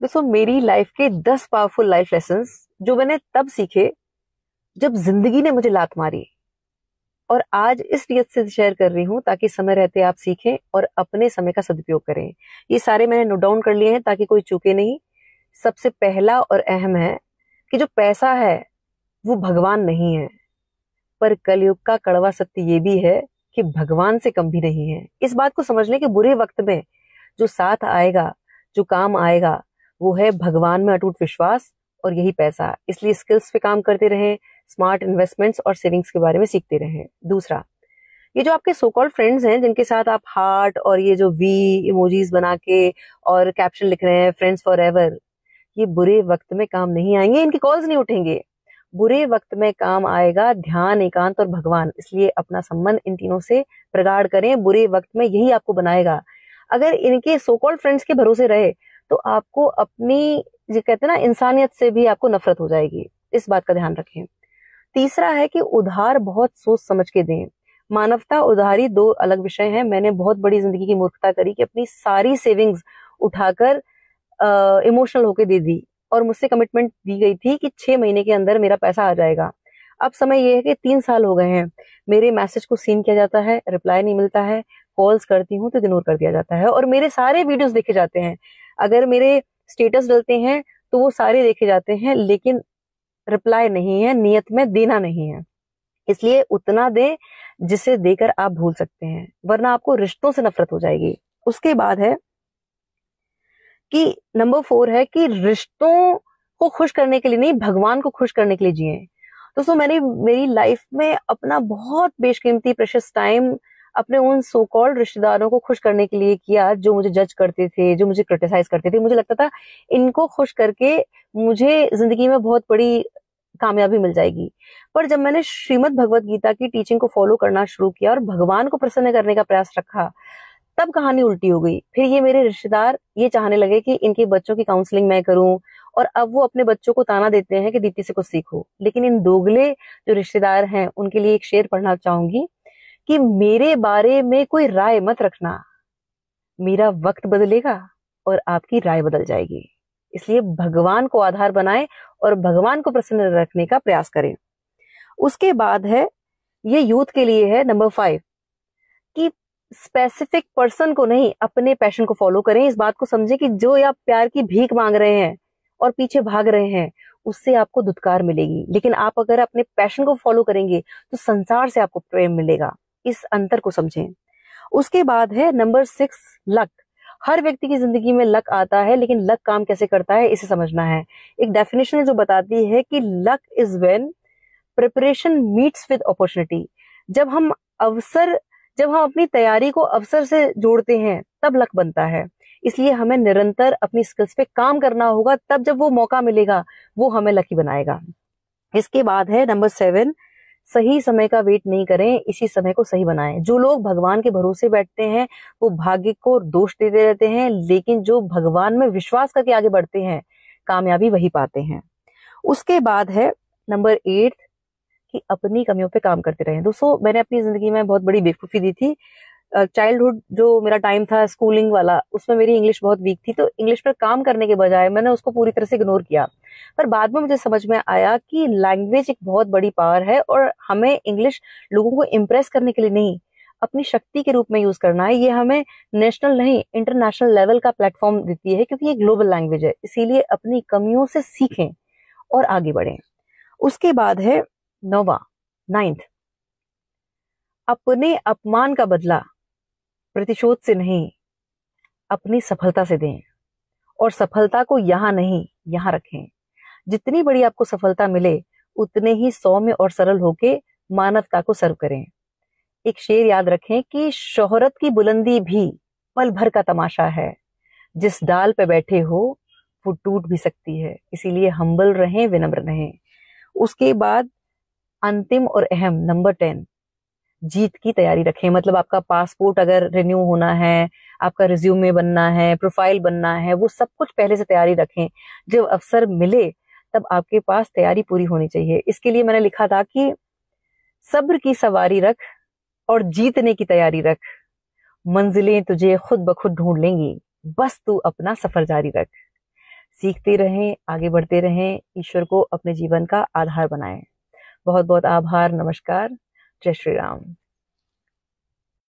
दोस्तों, मेरी लाइफ के 10 पावरफुल लाइफ लेसन्स जो मैंने तब सीखे जब जिंदगी ने मुझे लात मारी, और आज इस नियत से शेयर कर रही हूं ताकि समय रहते आप सीखें और अपने समय का सदुपयोग करें। ये सारे मैंने नोट डाउन कर लिए हैं ताकि कोई चूके नहीं। सबसे पहला और अहम है कि जो पैसा है वो भगवान नहीं है, पर कलयुग का कड़वा सत्य ये भी है कि भगवान से कम भी नहीं है। इस बात को समझ लें कि बुरे वक्त में जो साथ आएगा, जो काम आएगा, वो है भगवान में अटूट विश्वास और यही पैसा। इसलिए स्किल्स पे काम करते रहें, स्मार्ट इन्वेस्टमेंट्स और सेविंग्स के बारे में सीखते रहें। दूसरा, ये जो आपके सो कॉल्ड फ्रेंड्स हैं जिनके साथ आप हार्ट और ये जो वी इमोजीज बना के और कैप्शन लिख रहे हैं फ्रेंड्स फॉर एवर, ये बुरे वक्त में काम नहीं आएंगे, इनकी कॉल्स नहीं उठेंगे। बुरे वक्त में काम आएगा ध्यान, एकांत और भगवान। इसलिए अपना संबंध इन तीनों से प्रगाढ़ करें, बुरे वक्त में यही आपको बनाएगा। अगर इनके सो कॉल्ड फ्रेंड्स के भरोसे रहे तो आपको अपनी, जो कहते हैं ना, इंसानियत से भी आपको नफरत हो जाएगी। इस बात का ध्यान रखें। तीसरा है कि उधार बहुत सोच समझ के दें। मानवता, उधारी दो अलग विषय हैं। मैंने बहुत बड़ी जिंदगी की मूर्खता करी कि अपनी सारी सेविंग्स उठाकर इमोशनल होके दे दी, और मुझसे कमिटमेंट दी गई थी कि 6 महीने के अंदर मेरा पैसा आ जाएगा। अब समय ये है कि 3 साल हो गए हैं, मेरे मैसेज को सीन किया जाता है, रिप्लाई नहीं मिलता है, कॉल्स करती हूँ तो इग्नोर कर दिया जाता है, और मेरे सारे वीडियोस देखे जाते हैं। अगर मेरे स्टेटस डलते हैं तो वो सारे देखे जाते हैं, लेकिन रिप्लाई नहीं है, नियत में देना नहीं है। इसलिए उतना दें जिसे देकर आप भूल सकते हैं, वरना आपको रिश्तों से नफरत हो जाएगी। उसके बाद है कि नंबर 4 है कि रिश्तों को खुश करने के लिए नहीं, भगवान को खुश करने के लिए जिए। दोस्तों, मैंने मेरी लाइफ में अपना बहुत बेशकीमती प्रेशियस टाइम अपने उन सो कॉल्ड रिश्तेदारों को खुश करने के लिए किया जो मुझे जज करते थे, जो मुझे क्रिटिसाइज करते थे। मुझे लगता था इनको खुश करके मुझे जिंदगी में बहुत बड़ी कामयाबी मिल जाएगी। पर जब मैंने श्रीमद् भगवत गीता की टीचिंग को फॉलो करना शुरू किया और भगवान को प्रसन्न करने का प्रयास रखा, तब कहानी उल्टी हो गई। फिर ये मेरे रिश्तेदार ये चाहने लगे कि इनके बच्चों की काउंसलिंग मैं करूं, और अब वो अपने बच्चों को ताना देते हैं कि दीप्ति से कुछ सीखो। लेकिन इन दोगले जो रिश्तेदार हैं उनके लिए एक शेर पढ़ना चाहूंगी कि मेरे बारे में कोई राय मत रखना, मेरा वक्त बदलेगा और आपकी राय बदल जाएगी। इसलिए भगवान को आधार बनाएं और भगवान को प्रसन्न रखने का प्रयास करें। उसके बाद है, ये यूथ के लिए है, नंबर 5, कि स्पेसिफिक पर्सन को नहीं, अपने पैशन को फॉलो करें। इस बात को समझें कि जो आप प्यार की भीख मांग रहे हैं और पीछे भाग रहे हैं, उससे आपको धुतकार मिलेगी। लेकिन आप अगर अपने पैशन को फॉलो करेंगे तो संसार से आपको प्रेम मिलेगा। इस अंतर को समझें। उसके बाद है नंबर 6, लक। हर व्यक्ति की जिंदगी में लक आता है, लेकिन लक काम कैसे करता है इसे समझना है। एक डेफिनेशन है जो बताती है कि luck is when preparation meets with opportunity. जब हम अवसर, जब हम अपनी तैयारी को अवसर से जोड़ते हैं, तब लक बनता है। इसलिए हमें निरंतर अपनी स्किल्स पे काम करना होगा, तब जब वो मौका मिलेगा वो हमें लकी बनाएगा। इसके बाद है नंबर 7, सही समय का वेट नहीं करें, इसी समय को सही बनाएं। जो लोग भगवान के भरोसे बैठते हैं वो भाग्य को दोष देते रहते हैं, लेकिन जो भगवान में विश्वास करके आगे बढ़ते हैं, कामयाबी वही पाते हैं। उसके बाद है नंबर 8 कि अपनी कमियों पे काम करते रहें। दोस्तों, मैंने अपनी जिंदगी में बहुत बड़ी बेवकूफी दी थी। चाइल्डहुड जो मेरा टाइम था स्कूलिंग वाला, उसमें मेरी इंग्लिश बहुत वीक थी, तो इंग्लिश पर काम करने के बजाय मैंने उसको पूरी तरह से इग्नोर किया। पर बाद में मुझे समझ में आया कि लैंग्वेज एक बहुत बड़ी पावर है, और हमें इंग्लिश लोगों को इम्प्रेस करने के लिए नहीं, अपनी शक्ति के रूप में यूज करना है। ये हमें नेशनल नहीं, इंटरनेशनल लेवल का प्लेटफॉर्म देती है, क्योंकि ये ग्लोबल लैंग्वेज है। इसीलिए अपनी कमियों से सीखें और आगे बढ़ें। उसके बाद है 9th, अपने अपमान का बदला प्रतिशोध से नहीं, अपनी सफलता से दें, और सफलता को यहां नहीं, यहां रखें। जितनी बड़ी आपको सफलता मिले, उतने ही सौम्य और सरल होके मानवता को सर्व करें। एक शेर याद रखें कि शोहरत की बुलंदी भी पल भर का तमाशा है, जिस डाल पे बैठे हो वो टूट भी सकती है। इसीलिए हम्बल रहें, विनम्र रहें। उसके बाद अंतिम और अहम नंबर 10, जीत की तैयारी रखें। मतलब आपका पासपोर्ट अगर रिन्यू होना है, आपका रिज्यूमे बनना है, प्रोफाइल बनना है, वो सब कुछ पहले से तैयारी रखें। जब अवसर मिले तब आपके पास तैयारी पूरी होनी चाहिए। इसके लिए मैंने लिखा था कि सब्र की सवारी रख और जीतने की तैयारी रख, मंजिलें तुझे खुद ब खुद ढूंढ लेंगी, बस तू अपना सफर जारी रख। सीखते रहें, आगे बढ़ते रहें, ईश्वर को अपने जीवन का आधार बनाएं। बहुत बहुत आभार, नमस्कार, जय श्री राम।